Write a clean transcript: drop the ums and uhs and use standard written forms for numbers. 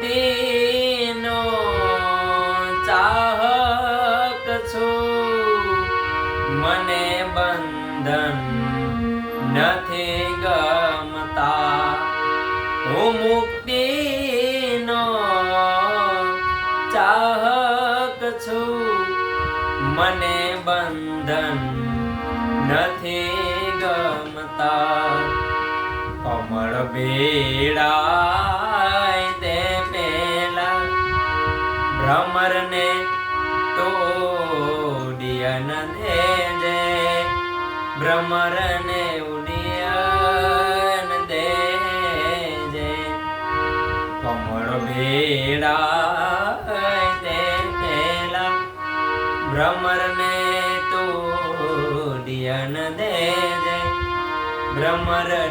મુક્તિનો ચાહક છું, મને બંધન નથી ગમતા. હું મુક્તિનો ચાહક છું, મને બંધન નથી ગમતા. કમળ બેડાય તે પેલા ભ્રમરને તોડિયન દેજે, ભ્રમરને ઉડિયન દેજે. કમળ બેડાય તે પેલા ભ્રમરને તોડિયન દેજે, ભ્રમરને